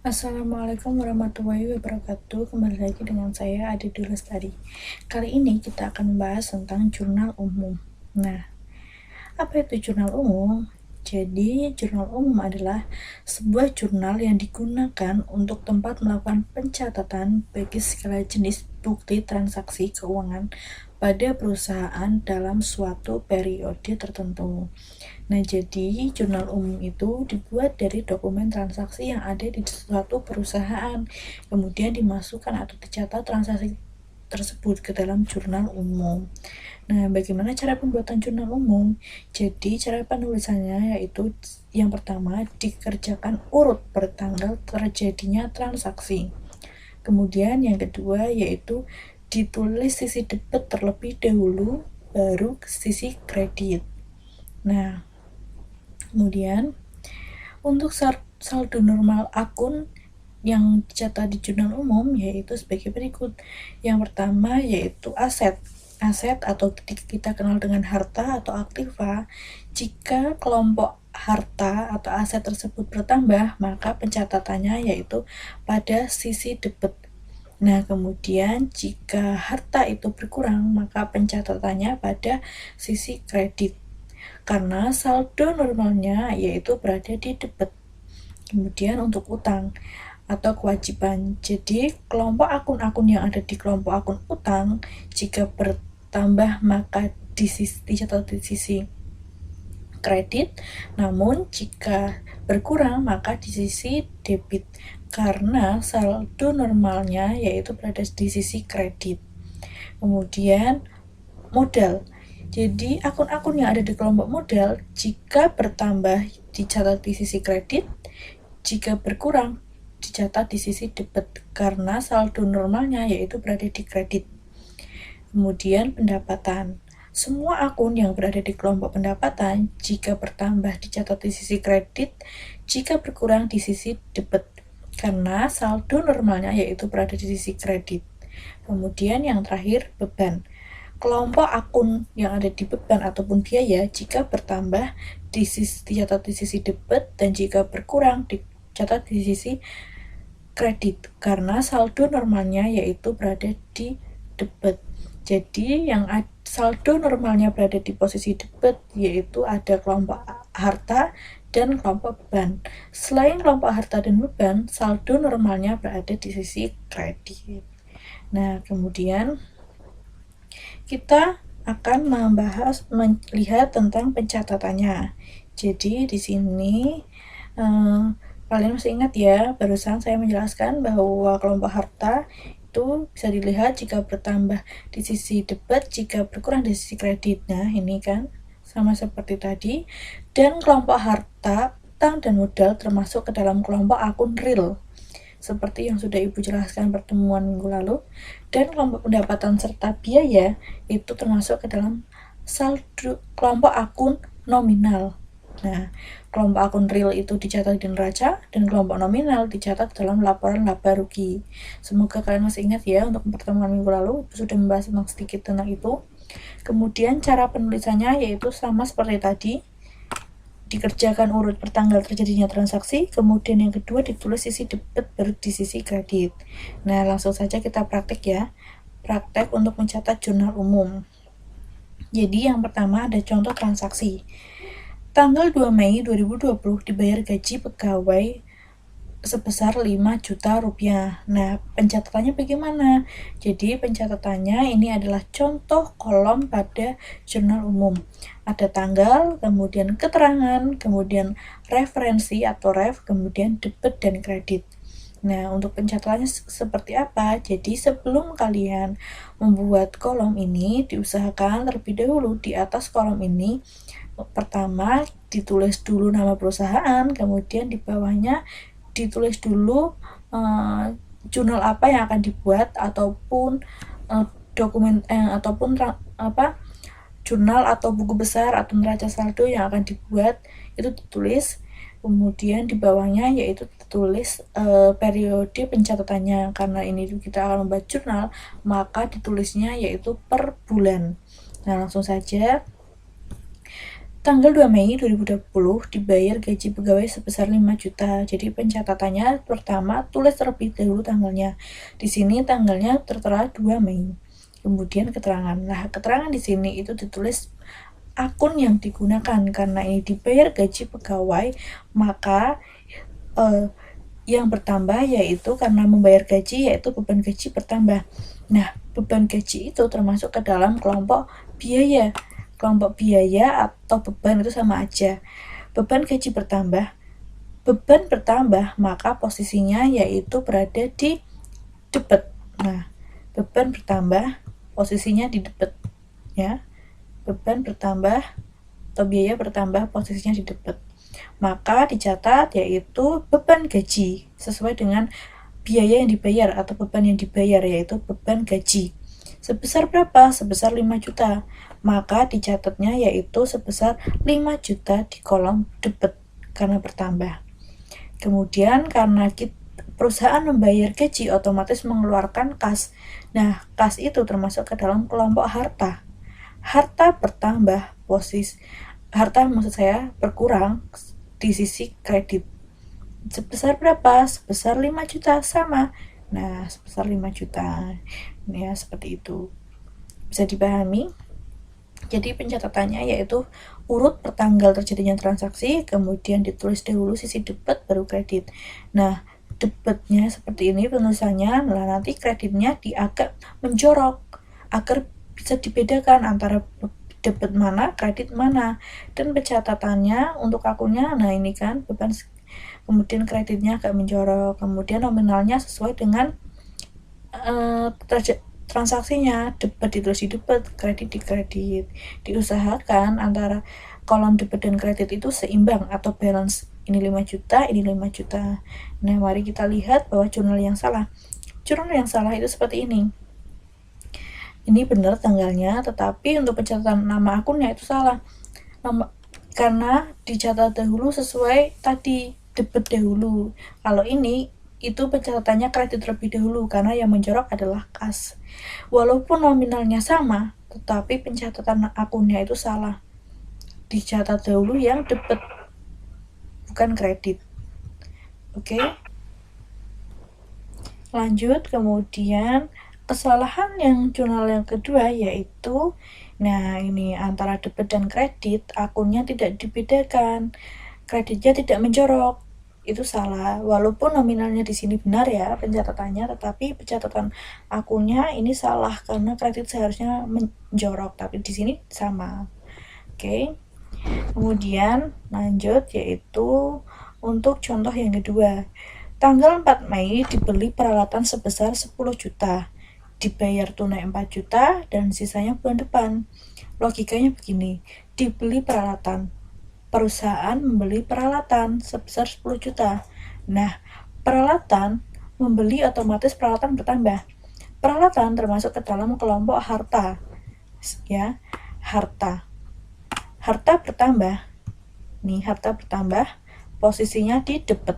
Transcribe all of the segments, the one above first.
Assalamualaikum warahmatullahi wabarakatuh. Kembali lagi dengan saya Adi Lestari. Kali ini kita akan membahas tentang jurnal umum. Nah, apa itu jurnal umum? Jadi, jurnal umum adalah sebuah jurnal yang digunakan untuk tempat melakukan pencatatan bagi segala jenis bukti transaksi keuangan pada perusahaan dalam suatu periode tertentu. Nah, jadi jurnal umum itu dibuat dari dokumen transaksi yang ada di suatu perusahaan, kemudian dimasukkan atau dicatat transaksi tersebut ke dalam jurnal umum. Nah, bagaimana cara pembuatan jurnal umum? Jadi, cara penulisannya yaitu yang pertama dikerjakan urut per tanggal terjadinya transaksi. Kemudian yang kedua yaitu ditulis sisi debit terlebih dahulu, baru sisi kredit. Nah, kemudian untuk saldo normal akun yang dicatat di jurnal umum yaitu sebagai berikut. Yang pertama yaitu aset. Aset atau kita kenal dengan harta atau aktiva. Jika kelompok harta atau aset tersebut bertambah, maka pencatatannya yaitu pada sisi debit. Nah, kemudian jika harta itu berkurang, maka pencatatannya pada sisi kredit. Karena saldo normalnya yaitu berada di debit. Kemudian untuk utang atau kewajiban. Jadi, kelompok akun-akun yang ada di kelompok akun utang jika bertambah maka dicatat di sisi kredit, namun jika berkurang maka di sisi debit karena saldo normalnya yaitu berada di sisi kredit. Kemudian modal. Jadi akun-akun yang ada di kelompok modal jika bertambah dicatat di sisi kredit, jika berkurang dicatat di sisi debit karena saldo normalnya yaitu berada di kredit. Kemudian pendapatan. Semua akun yang berada di kelompok pendapatan jika bertambah dicatat di sisi kredit, jika berkurang di sisi debit karena saldo normalnya yaitu berada di sisi kredit. Kemudian yang terakhir beban. Kelompok akun yang ada di beban ataupun biaya jika bertambah dicatat di sisi debit dan jika berkurang dicatat di sisi kredit karena saldo normalnya yaitu berada di debit. Jadi yang saldo normalnya berada di posisi debit yaitu ada kelompok harta dan kelompok beban. Selain kelompok harta dan beban, saldo normalnya berada di sisi kredit. Nah, kemudian kita akan melihat tentang pencatatannya. Jadi di sini kalian masih ingat ya, barusan saya menjelaskan bahwa kelompok harta itu bisa dilihat jika bertambah di sisi debit, jika berkurang di sisi kredit. Nah, ini kan sama seperti tadi. Dan kelompok harta, utang dan modal termasuk ke dalam kelompok akun real, seperti yang sudah Ibu jelaskan pertemuan minggu lalu. Dan kelompok pendapatan serta biaya itu termasuk ke dalam saldo kelompok akun nominal. Nah, kelompok akun real itu dicatat di neraca dan kelompok nominal dicatat dalam laporan laba rugi. Semoga kalian masih ingat ya, untuk pertemuan minggu lalu Ibu sudah membahas sedikit tentang itu. Kemudian cara penulisannya yaitu sama seperti tadi, dikerjakan urut per tanggal terjadinya transaksi, kemudian yang kedua ditulis sisi debit baru di sisi kredit. Nah, langsung saja kita praktek ya. Praktek untuk mencatat jurnal umum. Jadi yang pertama ada contoh transaksi. Tanggal 2 Mei 2020 dibayar gaji pegawai sebesar 5 juta rupiah. Nah, pencatatannya bagaimana? Jadi, pencatatannya ini adalah contoh kolom pada jurnal umum. Ada tanggal, kemudian keterangan, kemudian referensi atau ref, kemudian debit dan kredit. Nah, untuk pencatatannya seperti apa? Jadi, sebelum kalian membuat kolom ini, diusahakan terlebih dahulu di atas kolom ini pertama ditulis dulu nama perusahaan, kemudian di bawahnya ditulis dulu jurnal apa yang akan dibuat ataupun dokumen ataupun jurnal atau buku besar atau neraca saldo yang akan dibuat itu ditulis. Kemudian di bawahnya yaitu ditulis periode pencatatannya. Karena ini kita akan membuat jurnal, maka ditulisnya yaitu per bulan. Nah, langsung saja Tanggal 2 Mei 2020 dibayar gaji pegawai sebesar 5 juta. Jadi pencatatannya pertama tulis terlebih dahulu tanggalnya. Di sini tanggalnya tertera 2 Mei. Kemudian keterangan. Nah, keterangan di sini itu ditulis akun yang digunakan karena ini dibayar gaji pegawai, maka yang bertambah yaitu karena membayar gaji yaitu beban gaji bertambah. Nah, beban gaji itu termasuk ke dalam kelompok biaya. Kelompok biaya atau beban itu sama aja. Beban gaji bertambah, beban bertambah, maka posisinya yaitu berada di debit. Nah, beban bertambah, posisinya di debit, ya. Beban bertambah atau biaya bertambah, posisinya di debit. Maka dicatat yaitu beban gaji sesuai dengan biaya yang dibayar atau beban yang dibayar, yaitu beban gaji. Sebesar berapa? Sebesar 5 juta. Maka dicatatnya yaitu sebesar 5 juta di kolom debit karena bertambah. Kemudian karena perusahaan membayar gaji otomatis mengeluarkan kas. Nah, kas itu termasuk ke dalam kelompok harta. Harta bertambah, harta maksud saya berkurang di sisi kredit. Sebesar berapa? Sebesar 5 juta, sama. Nah, sebesar 5 juta. Ya, seperti itu. Bisa dipahami? Jadi pencatatannya yaitu urut pertanggal terjadinya transaksi, kemudian ditulis dahulu sisi debit baru kredit. Nah, debitnya seperti ini penulisannya, nah nanti kreditnya agak menjorok agar bisa dibedakan antara debit mana, kredit mana. Dan pencatatannya untuk akunnya, nah ini kan beban, kemudian kreditnya agak menjorok, kemudian nominalnya sesuai dengan transaksinya, debit ditulis di debit, kredit di kredit. Diusahakan antara kolom debit dan kredit itu seimbang atau balance. Ini 5 juta, ini 5 juta. Nah, mari kita lihat bahwa jurnal yang salah. Jurnal yang salah itu seperti ini. Ini benar tanggalnya, tetapi untuk pencatatan nama akunnya itu salah. Karena dicatat dahulu sesuai tadi, debit dahulu. Kalau ini itu pencatatannya kredit terlebih dahulu karena yang menjorok adalah kas. Walaupun nominalnya sama, tetapi pencatatan akunnya itu salah. Dicatat dahulu yang debit, bukan kredit. Oke. Lanjut, kemudian kesalahan yang jurnal yang kedua yaitu, nah ini antara debit dan kredit akunnya tidak dibedakan, kreditnya tidak menjorok. Itu salah, walaupun nominalnya di sini benar ya pencatatannya, tetapi pencatatan akunnya ini salah karena kredit seharusnya menjorok, tapi di sini sama. Oke. Kemudian lanjut yaitu untuk contoh yang kedua. Tanggal 4 Mei dibeli peralatan sebesar 10 juta. Dibayar tunai 4 juta dan sisanya bulan depan. Logikanya begini, dibeli peralatan. Perusahaan membeli peralatan sebesar 10 juta. Nah, peralatan membeli otomatis peralatan bertambah. Peralatan termasuk ke dalam kelompok harta. Ya, harta. Harta bertambah. Nih, harta bertambah, posisinya di debit.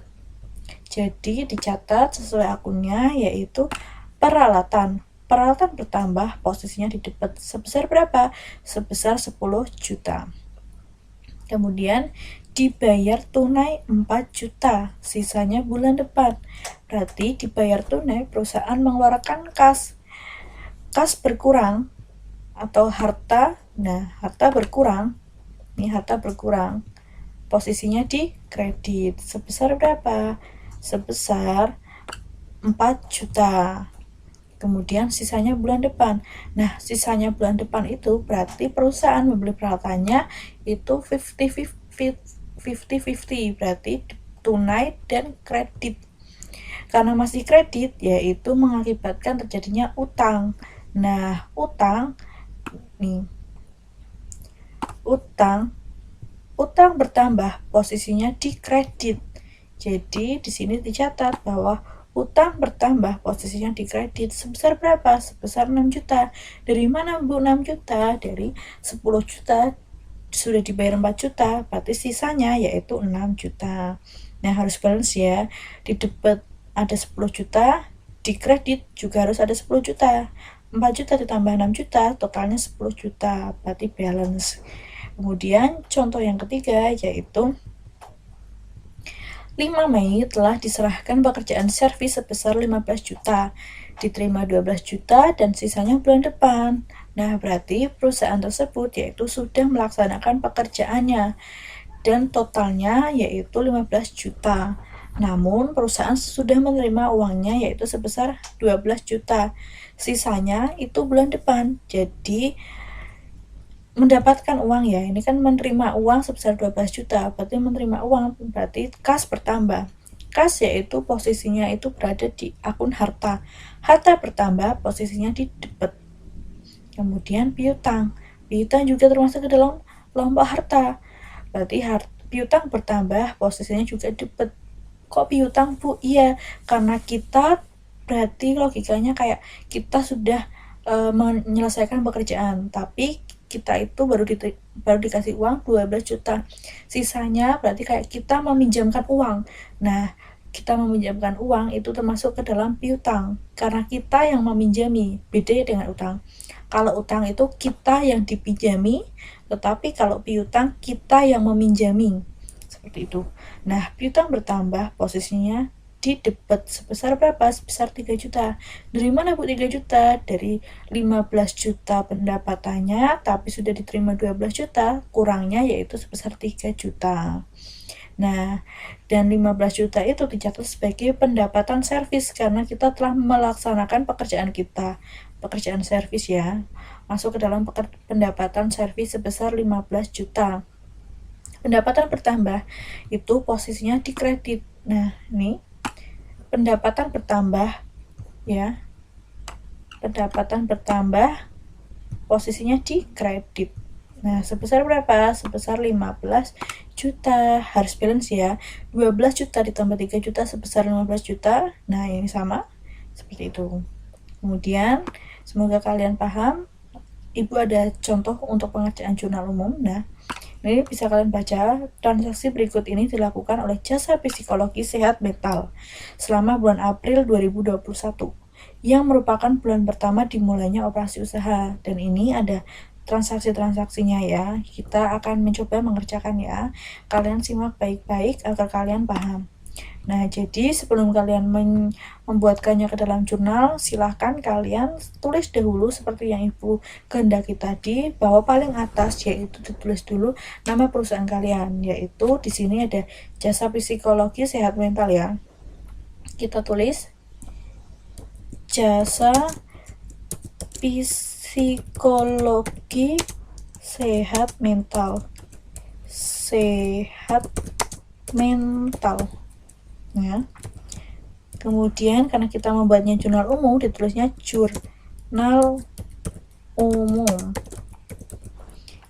Jadi dicatat sesuai akunnya yaitu peralatan. Peralatan bertambah, posisinya di debit. Sebesar berapa? Sebesar 10 juta. Kemudian dibayar tunai 4 juta, sisanya bulan depan. Berarti dibayar tunai, perusahaan mengeluarkan kas. Kas berkurang atau harta, nah harta berkurang. Ini harta berkurang. Posisinya di kredit. Sebesar berapa? Sebesar 4 juta. Kemudian sisanya bulan depan. Nah, sisanya bulan depan itu berarti perusahaan membeli peralatannya itu 50-50, berarti tunai dan kredit. Karena masih kredit, yaitu mengakibatkan terjadinya utang. Nah, utang bertambah, posisinya di kredit. Jadi di sini dicatat bahwa utang bertambah, posisinya di kredit. Sebesar berapa? Sebesar 6 juta. Dari mana Bu 6 juta? Dari 10 juta sudah dibayar 4 juta, berarti sisanya yaitu 6 juta. Nah, harus balance ya. Di debit ada 10 juta, di kredit juga harus ada 10 juta. 4 juta ditambah 6 juta, totalnya 10 juta, berarti balance. Kemudian contoh yang ketiga yaitu 5 Mei telah diserahkan pekerjaan servis sebesar 15 juta, diterima 12 juta dan sisanya bulan depan. Nah, berarti perusahaan tersebut yaitu sudah melaksanakan pekerjaannya dan totalnya yaitu 15 juta. Namun, perusahaan sudah menerima uangnya yaitu sebesar 12 juta. Sisanya itu bulan depan. Jadi, mendapatkan uang ya, ini kan menerima uang sebesar 12 juta, berarti menerima uang, berarti kas bertambah. Kas yaitu posisinya itu berada di akun harta. Harta bertambah, posisinya di debit. Kemudian piutang. Piutang juga termasuk ke dalam kelompok harta. Berarti piutang bertambah, posisinya juga debit. Kok piutang, Bu? Iya, karena kita berarti logikanya kayak kita sudah menyelesaikan pekerjaan, tapi kita itu baru dikasih uang 12 juta. Sisanya berarti kayak kita meminjamkan uang. Nah, kita meminjamkan uang itu termasuk ke dalam piutang karena kita yang meminjami, beda dengan utang. Kalau utang itu kita yang dipinjami, tetapi kalau piutang kita yang meminjami. Seperti itu. Nah, piutang bertambah, posisinya di debit sebesar berapa? Sebesar 3 juta. Dari mana Bu 3 juta? Dari 15 juta pendapatannya, tapi sudah diterima 12 juta, kurangnya yaitu sebesar 3 juta. Nah, dan 15 juta itu dicatat sebagai pendapatan servis karena kita telah melaksanakan pekerjaan kita. Pekerjaan servis ya, masuk ke dalam pendapatan servis sebesar 15 juta. Pendapatan bertambah itu posisinya di kredit. Nah, ini pendapatan bertambah ya. Pendapatan bertambah posisinya di kredit. Nah, sebesar berapa? Sebesar 15 juta. Harus balance ya. 12 juta ditambah 3 juta sebesar 15 juta. Nah, ini sama. Seperti itu. Kemudian, semoga kalian paham. Ibu ada contoh untuk pengerjaan jurnal umum. Nah, ini bisa kalian baca. Transaksi berikut ini dilakukan oleh Jasa Psikologi Sehat Mental selama bulan April 2021, yang merupakan bulan pertama dimulainya operasi usaha. Dan ini ada transaksi-transaksinya ya. Kita akan mencoba mengerjakan ya. Kalian simak baik-baik agar kalian paham. Nah, jadi sebelum kalian membuatkannya ke dalam jurnal, silahkan kalian tulis dahulu seperti yang Ibu kehendaki tadi, bahwa paling atas yaitu ditulis dulu nama perusahaan kalian, yaitu di sini ada Jasa Psikologi Sehat Mental ya. Kita tulis Jasa Psikologi Sehat Mental. Sehat Mental. Ya. Kemudian karena kita membuatnya jurnal umum, ditulisnya jurnal umum.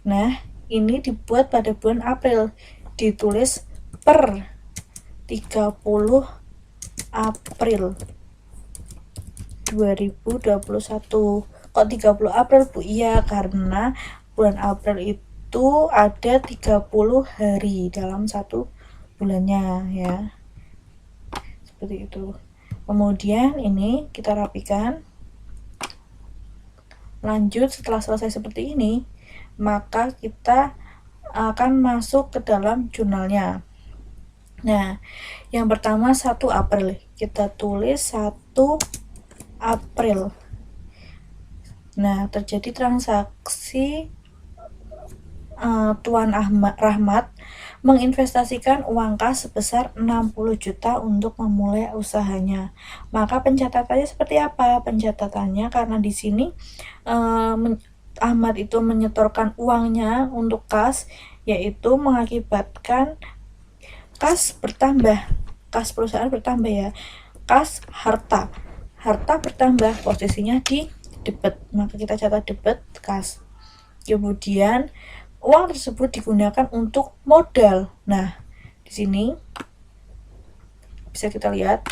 Nah, ini dibuat pada bulan April, ditulis per 30 April 2021. Kok 30 April Bu? Iya, karena bulan April itu ada 30 hari dalam satu bulannya ya. Seperti itu. Kemudian ini kita rapikan. Lanjut, setelah selesai seperti ini, maka kita akan masuk ke dalam jurnalnya. Nah, yang pertama 1 April. Kita tulis 1 April. Nah, terjadi transaksi Tuan Rahmat menginvestasikan uang kas sebesar 60 juta untuk memulai usahanya. Maka pencatatannya seperti apa? Pencatatannya karena di sini Ahmad itu menyetorkan uangnya untuk kas, yaitu mengakibatkan kas bertambah. Kas perusahaan bertambah ya. Kas harta. Harta bertambah, posisinya di debit. Maka kita catat debit kas. Kemudian uang tersebut digunakan untuk modal. Nah, di sini bisa kita lihat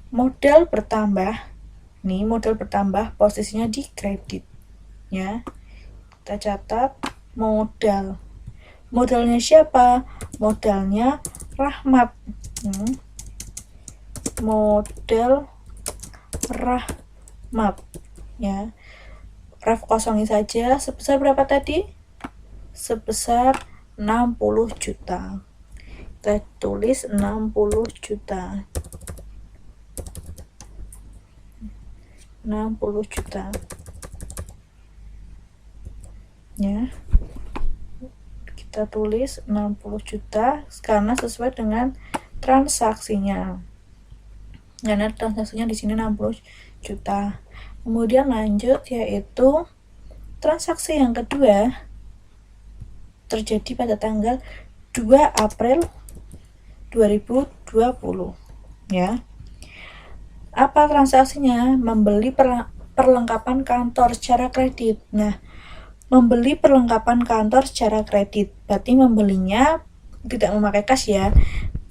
modal bertambah. Nih, modal bertambah posisinya di kredit. Ya. Kita catat modal. Modalnya siapa? Modalnya Rahmat. Modal Rahmat. Ya. Ref kosongin saja sebesar berapa tadi? sebesar 60 juta. Kita tulis 60 juta. 60 juta. Ya. Kita tulis 60 juta karena sesuai dengan transaksinya. Karena transaksinya di sini 60 juta. Kemudian lanjut yaitu transaksi yang kedua terjadi pada tanggal 2 April 2020 ya. Apa transaksinya? Membeli perlengkapan kantor secara kredit. Nah, membeli perlengkapan kantor secara kredit berarti membelinya tidak memakai kas ya,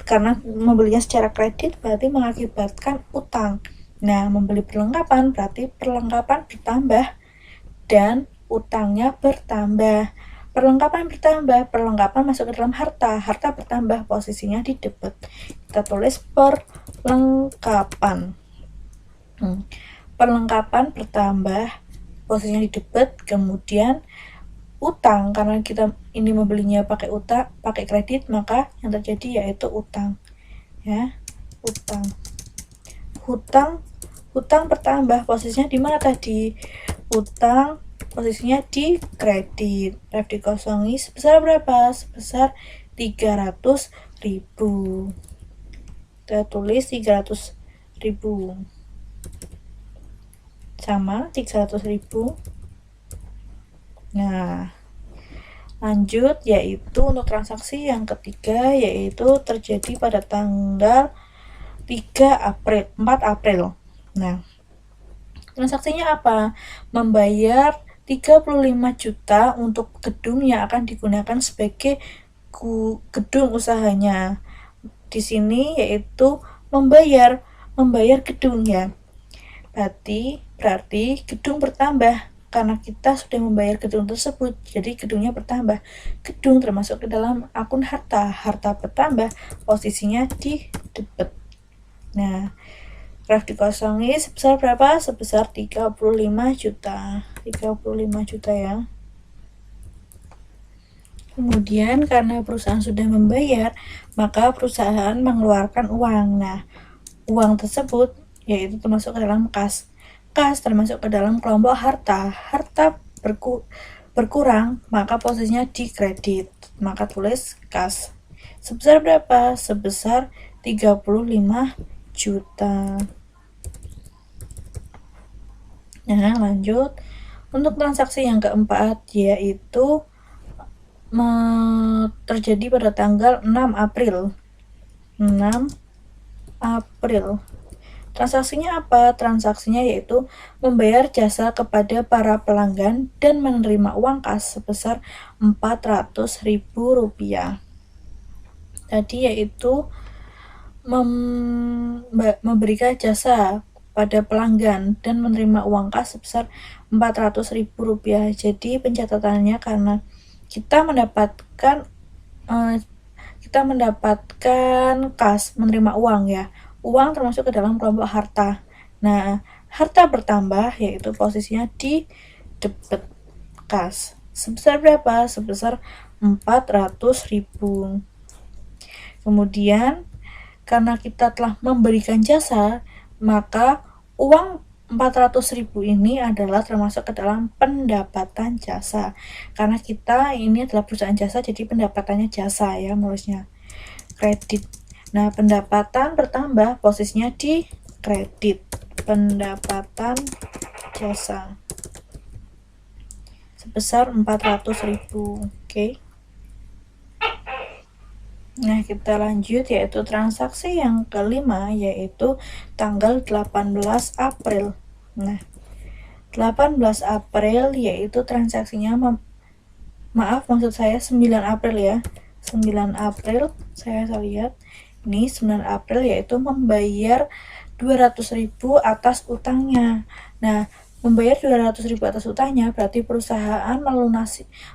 karena membelinya secara kredit berarti mengakibatkan utang. Nah, membeli perlengkapan berarti perlengkapan bertambah dan utangnya bertambah. Perlengkapan bertambah, perlengkapan masuk ke dalam harta, harta bertambah, posisinya di debit. Kita tulis perlengkapan. Perlengkapan bertambah, posisinya di debit, kemudian utang, karena kita ini membelinya pakai utang, pakai kredit, maka yang terjadi yaitu utang. Ya, utang. Hutang bertambah, posisinya di mana tadi? Utang posisinya di kredit. Ref dikosongi sebesar berapa? Sebesar 300.000. Kita tulis 300.000 sama 300.000. Nah, lanjut yaitu untuk transaksi yang ketiga yaitu terjadi pada tanggal 4 April. Nah, transaksinya apa? Membayar 35 juta untuk gedung yang akan digunakan sebagai gedung usahanya. Di sini yaitu membayar gedung ya. Berarti gedung bertambah karena kita sudah membayar gedung tersebut, jadi gedungnya bertambah. Gedung termasuk ke dalam akun harta, harta bertambah, posisinya di debit. Nah, graf dikosongi sebesar berapa? Sebesar 35 juta. 35 juta ya. Kemudian karena perusahaan sudah membayar, maka perusahaan mengeluarkan uang. Nah, uang tersebut yaitu termasuk ke dalam kas. Kas termasuk ke dalam kelompok harta. Harta berkurang, maka posisinya di kredit. Maka tulis kas. Sebesar berapa? Sebesar 35 juta. Nah, lanjut. Untuk transaksi yang keempat yaitu terjadi pada tanggal 6 April. Transaksinya apa? Transaksinya yaitu membayar jasa kepada para pelanggan dan menerima uang kas sebesar Rp400.000. Tadi yaitu memberikan jasa pada pelanggan dan menerima uang kas sebesar Rp400.000. Jadi pencatatannya karena kita mendapatkan kas, menerima uang ya. Uang termasuk ke dalam kelompok harta. Nah, harta bertambah yaitu posisinya di debit kas. Sebesar berapa? Sebesar 400.000. Kemudian karena kita telah memberikan jasa, maka uang 400.000 ini adalah termasuk ke dalam pendapatan jasa. Karena kita ini adalah perusahaan jasa, jadi pendapatannya jasa ya, nulisnya kredit. Nah, pendapatan bertambah, posisinya di kredit. Pendapatan jasa sebesar 400.000. Oke. Nah, kita lanjut yaitu transaksi yang kelima yaitu tanggal 18 April. Nah, 18 April yaitu transaksinya maksud saya 9 April ya. 9 April saya lihat. Ini 9 April yaitu membayar 200.000 atas utangnya. Nah, membayar 200.000 atas utangnya berarti perusahaan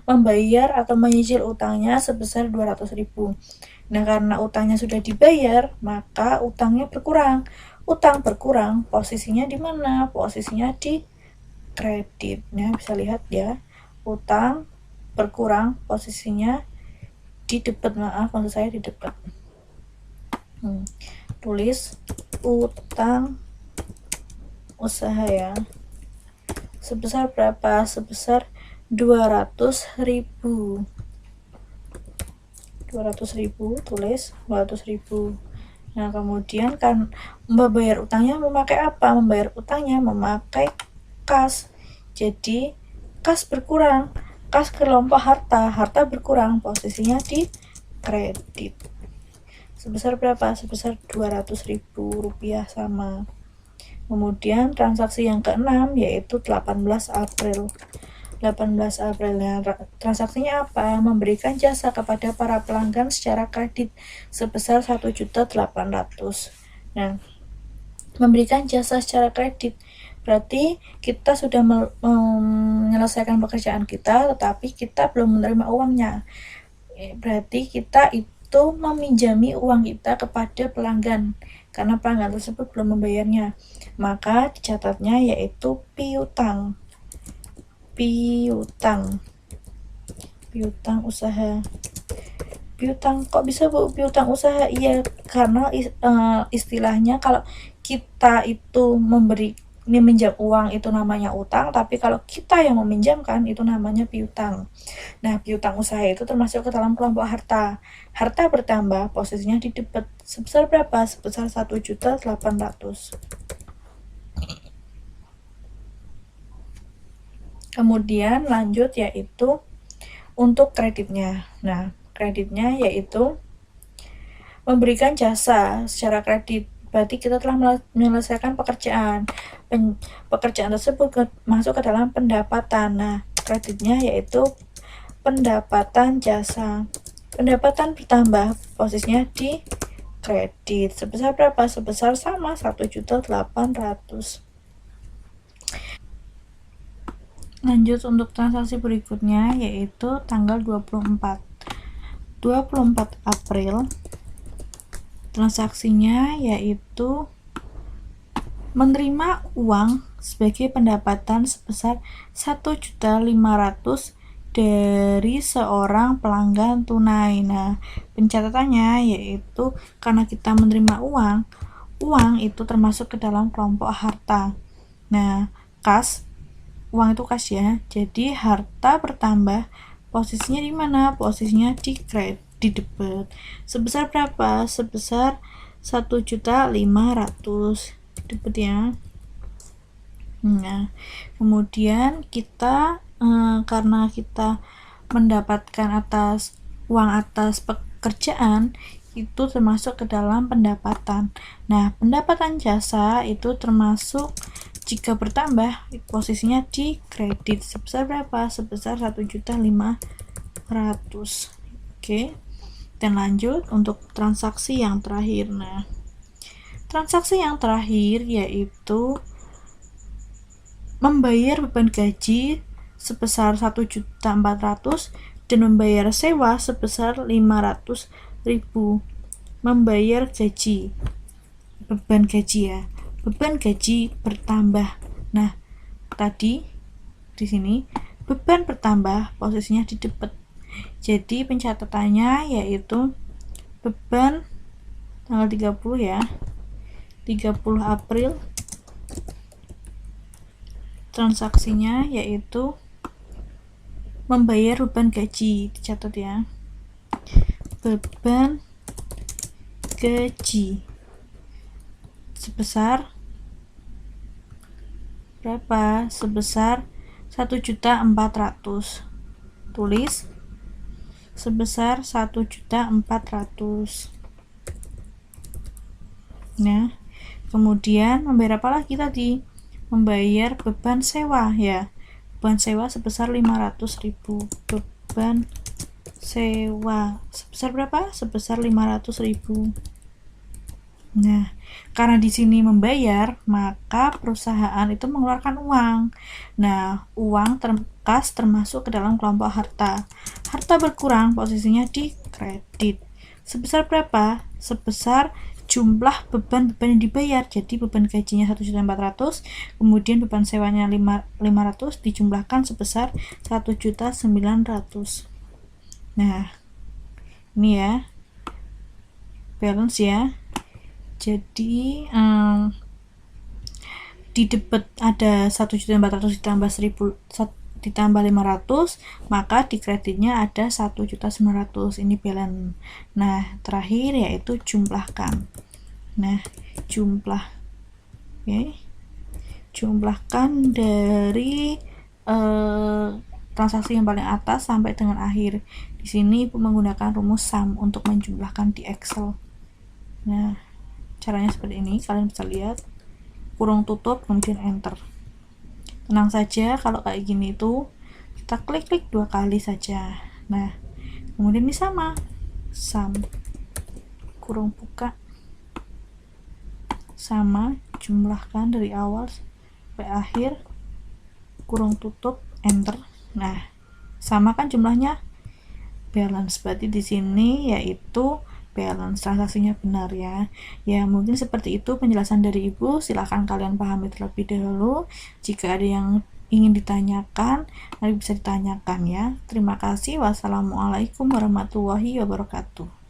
membayar atau menyicil utangnya sebesar 200.000. Nah, karena utangnya sudah dibayar, maka utangnya berkurang. Utang berkurang, posisinya di mana? Posisinya di kredit. Nah, bisa lihat ya. Utang berkurang, posisinya di debit, maaf maksud saya di debit. Tulis utang usaha ya, sebesar berapa? Sebesar 200.000. 200.000, tulis 200.000. Nah, kemudian kan membayar utangnya memakai apa? Membayar utangnya memakai kas. Jadi kas berkurang, kas kelompok harta berkurang, posisinya di kredit. Sebesar berapa? Sebesar 200.000 rupiah sama. Kemudian transaksi yang keenam yaitu 18 April. 18 Aprilnya transaksinya apa? Memberikan jasa kepada para pelanggan secara kredit sebesar 1.800.000. Nah, memberikan jasa secara kredit berarti kita sudah menyelesaikan pekerjaan kita, tetapi kita belum menerima uangnya. Berarti kita itu meminjami uang kita kepada pelanggan karena pelanggan tersebut belum membayarnya. Maka dicatatnya yaitu piutang. Piutang usaha. Piutang, kok bisa Bu piutang usaha? Iya, karena istilahnya kalau kita itu meminjam uang itu namanya utang, tapi kalau kita yang meminjamkan itu namanya piutang. Nah, piutang usaha itu termasuk ke dalam kelompok harta. Harta bertambah, posisinya di debit. Sebesar berapa? Sebesar 1.800.000. Kemudian lanjut yaitu untuk kreditnya. Nah, kreditnya yaitu memberikan jasa secara kredit. Berarti kita telah menyelesaikan pekerjaan. Pekerjaan tersebut masuk ke dalam pendapatan. Nah, kreditnya yaitu pendapatan jasa. Pendapatan bertambah, posisinya di kredit. Sebesar berapa? Sebesar sama 1.800.000. Lanjut untuk transaksi berikutnya yaitu tanggal 24 April. Transaksinya yaitu menerima uang sebagai pendapatan sebesar 1.500.000 dari seorang pelanggan tunai. Nah, pencatatannya yaitu karena kita menerima uang itu termasuk ke dalam kelompok harta. Nah, kas, uang itu kas ya. Jadi harta bertambah, posisinya di mana? Posisinya di kredit, di debit. Sebesar berapa? Sebesar 1.500.000 debit ya. Nah, kemudian kita karena kita mendapatkan uang atas pekerjaan itu termasuk ke dalam pendapatan. Nah, pendapatan jasa itu termasuk jika bertambah posisinya di kredit. Sebesar berapa? Sebesar 1.500.000. Oke. Dan lanjut untuk transaksi yang terakhir. Nah, transaksi yang terakhir yaitu membayar beban gaji sebesar 1.400.000 dan membayar sewa sebesar 500.000. Membayar gaji, beban gaji ya. Beban gaji bertambah. Nah, tadi di sini beban bertambah, posisinya di debit. Jadi pencatatannya yaitu beban tanggal 30 ya. 30 April. Transaksinya yaitu membayar beban gaji, dicatat ya. Beban gaji sebesar berapa? Sebesar 1.400.000. Tulis sebesar 1.400.000. Nah, kemudian membayar apa lagi tadi? Membayar beban sewa ya. Beban sewa sebesar 500.000. Beban sewa sebesar berapa? Sebesar 500.000. Nah, karena di sini membayar, maka perusahaan itu mengeluarkan uang. Nah, uang kas termasuk ke dalam kelompok harta. Harta berkurang, posisinya di kredit. Sebesar berapa? Sebesar jumlah beban yang dibayar. Jadi beban gajinya 1.400.000, kemudian beban sewanya 500 dijumlahkan sebesar 1.900.000. Nah, ini ya balance ya. Jadi di debit ada 1.400.000 ditambah 500, maka di kreditnya ada 1.900.000. Ini balance. Nah, terakhir yaitu jumlahkan. Nah, jumlahkan dari transaksi yang paling atas sampai dengan akhir. Di sini Ibu menggunakan rumus sum untuk menjumlahkan di Excel. Nah, caranya seperti ini, kalian bisa lihat, kurung tutup kemudian enter. Tenang saja, kalau kayak gini itu kita klik 2 kali saja. Nah, kemudian ini sama, sum kurung buka sama, jumlahkan dari awal sampai akhir, kurung tutup, enter. Nah, sama kan jumlahnya, balance. Berarti di sini yaitu balance, transaksinya benar ya. Ya, mungkin seperti itu penjelasan dari Ibu. Silahkan kalian pahami terlebih dahulu. Jika ada yang ingin ditanyakan, nanti bisa ditanyakan ya. Terima kasih. Wassalamualaikum warahmatullahi wabarakatuh.